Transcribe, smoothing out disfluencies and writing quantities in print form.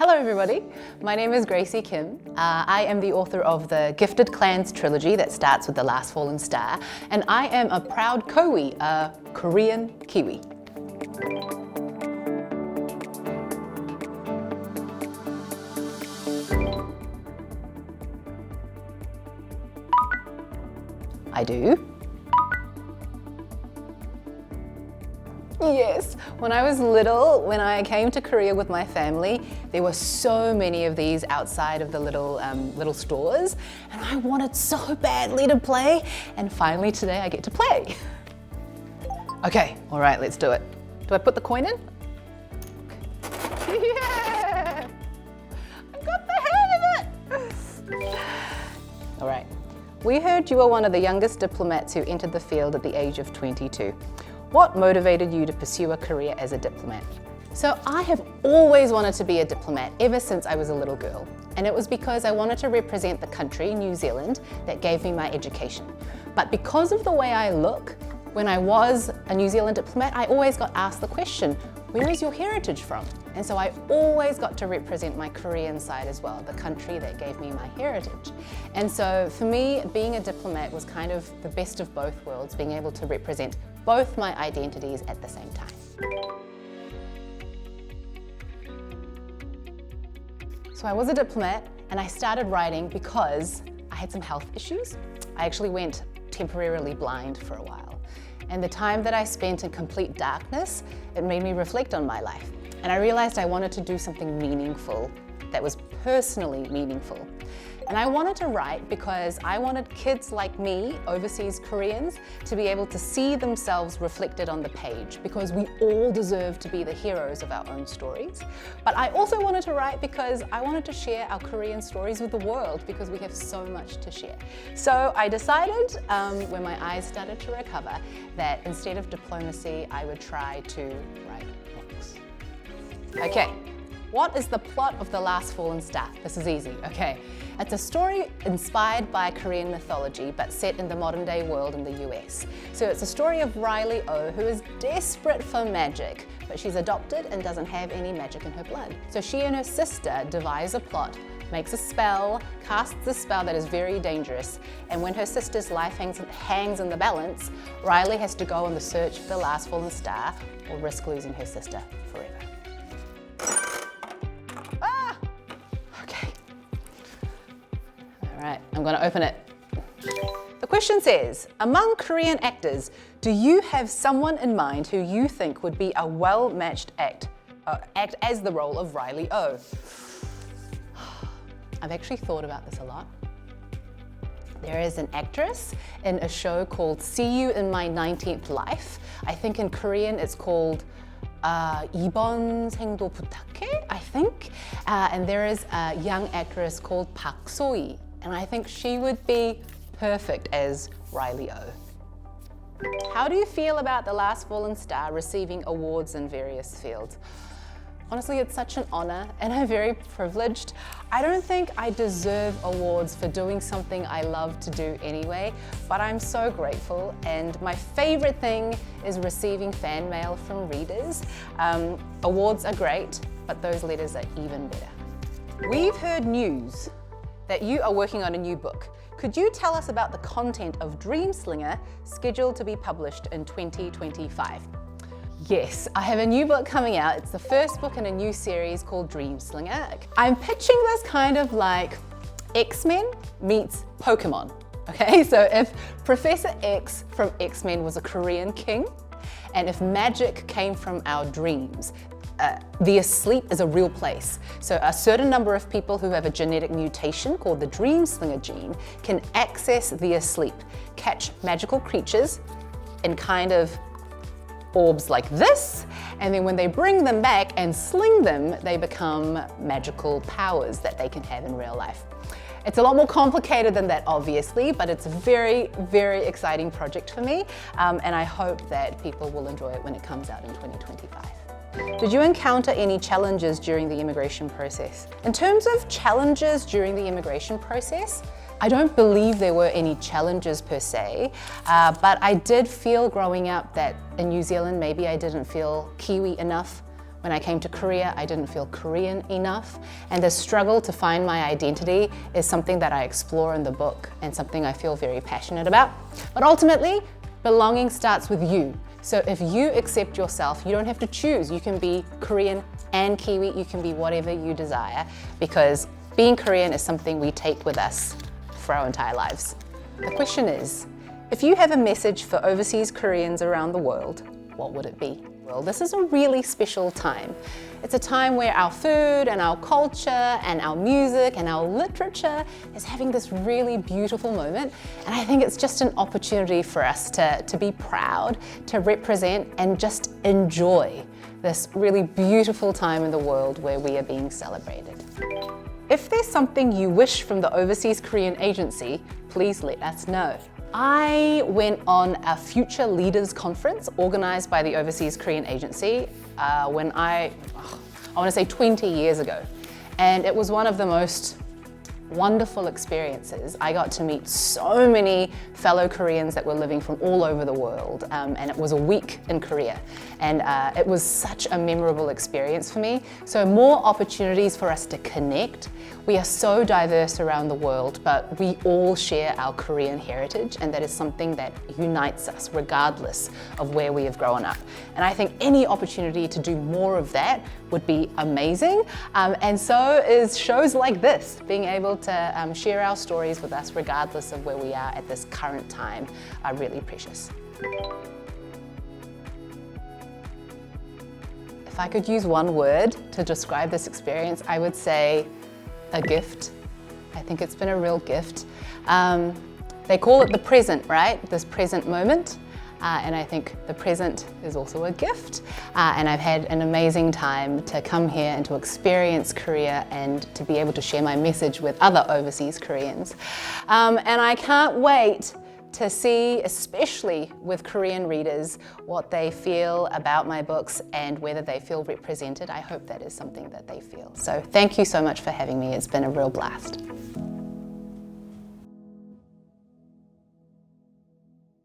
Hello everybody, my name is Graci Kim. I am the author of the Gifted Clans trilogy that starts with The Last Fallen Star, and I am a proud Kowi, a Korean Kiwi. I do. Yes, when I was little, when I came to Korea with my family, there were so many of these outside of the little stores, and I wanted so badly to play, and finally today I get to play. Okay, all right, let's do it. Do I put the coin in? Yeah! I got the hang of it! All right. We heard you were one of the youngest diplomats who entered the field at the age of 22. What motivated you to pursue a career as a diplomat? So I have always wanted to be a diplomat ever since I was a little girl. And it was because I wanted to represent the country, New Zealand, that gave me my education. But because of the way I look, when I was a New Zealand diplomat, I always got asked the question, where is your heritage from? And so I always got to represent my Korean side as well, the country that gave me my heritage. And so for me, being a diplomat was kind of the best of both worlds, being able to represent both my identities at the same time. So I was a diplomat and I started writing because I had some health issues. I actually went temporarily blind for a while. And the time that I spent in complete darkness, it made me reflect on my life. And I realized I wanted to do something meaningful that was personally meaningful. And I wanted to write because I wanted kids like me, overseas Koreans, to be able to see themselves reflected on the page, because we all deserve to be the heroes of our own stories. But I also wanted to write because I wanted to share our Korean stories with the world, because we have so much to share. So I decided, when my eyes started to recover, that instead of diplomacy, I would try to write books. Okay. What is the plot of The Last Fallen Star? This is easy, okay. It's a story inspired by Korean mythology, but set in the modern day world in the US. So it's a story of Riley O, who is desperate for magic, but she's adopted and doesn't have any magic in her blood. So she and her sister devise a plot, makes a spell, casts a spell that is very dangerous, and when her sister's life hangs in the balance, Riley has to go on the search for the last fallen star or risk losing her sister forever. All right, I'm going to open it. The question says, among Korean actors, do you have someone in mind who you think would be a well-matched act as the role of Riley O? I've actually thought about this a lot. There is an actress in a show called See You in My 19th Life. I think in Korean it's called 이번 생도 부탁해, I think. And there is a young actress called Park So-hee. And I think she would be perfect as Riley O. How do you feel about The Last Fallen Star receiving awards in various fields? Honestly, it's such an honor and I'm very privileged. I don't think I deserve awards for doing something I love to do anyway, but I'm so grateful, and my favorite thing is receiving fan mail from readers. Awards are great, but those letters are even better. We've heard news that you are working on a new book. Could you tell us about the content of Dreamslinger, scheduled to be published in 2025? Yes, I have a new book coming out. It's the first book in a new series called Dreamslinger. I'm pitching this kind of like X-Men meets Pokemon. Okay, so if Professor X from X-Men was a Korean king, and if magic came from our dreams, the asleep is a real place. So a certain number of people who have a genetic mutation called the Dreamslinger gene can access the asleep, catch magical creatures in kind of orbs like this, and then when they bring them back and sling them, they become magical powers that they can have in real life. It's a lot more complicated than that, obviously, but it's a very, very exciting project for me, and I hope that people will enjoy it when it comes out in 2025. Did you encounter any challenges during the immigration process? In terms of challenges during the immigration process, I don't believe there were any challenges per se, but I did feel growing up that in New Zealand maybe I didn't feel Kiwi enough When I came to Korea, I didn't feel Korean enough, and the struggle to find my identity is something that I explore in the book and something I feel very passionate about. But ultimately, belonging starts with you. So if you accept yourself, you don't have to choose. You can be Korean and Kiwi, you can be whatever you desire, because being Korean is something we take with us for our entire lives. The question is, if you have a message for overseas Koreans around the world, what would it be? Well, this is a really special time. It's a time where our food and our culture and our music and our literature is having this really beautiful moment. And I think it's just an opportunity for us to be proud, to represent and just enjoy this really beautiful time in the world where we are being celebrated. If there's something you wish from the Overseas Korean Agency, please let us know. I went on a Future Leaders Conference organized by the Overseas Korean Agency when I want to say 20 years ago. And it was one of the most wonderful experiences. I got to meet so many fellow Koreans that were living from all over the world, and it was a week in Korea. And it was such a memorable experience for me. So more opportunities for us to connect. We are so diverse around the world, but we all share our Korean heritage, and that is something that unites us regardless of where we have grown up. And I think any opportunity to do more of that would be amazing. And so is shows like this, being able to share our stories with us regardless of where we are at this current time, are really precious. If I could use one word to describe this experience, I would say a gift. I think it's been a real gift. They call it the present, right? This present moment. And I think the present is also a gift. And I've had an amazing time to come here and to experience Korea and to be able to share my message with other overseas Koreans. And I can't wait to see, especially with Korean readers, what they feel about my books and whether they feel represented. I hope that is something that they feel. So thank you so much for having me. It's been a real blast.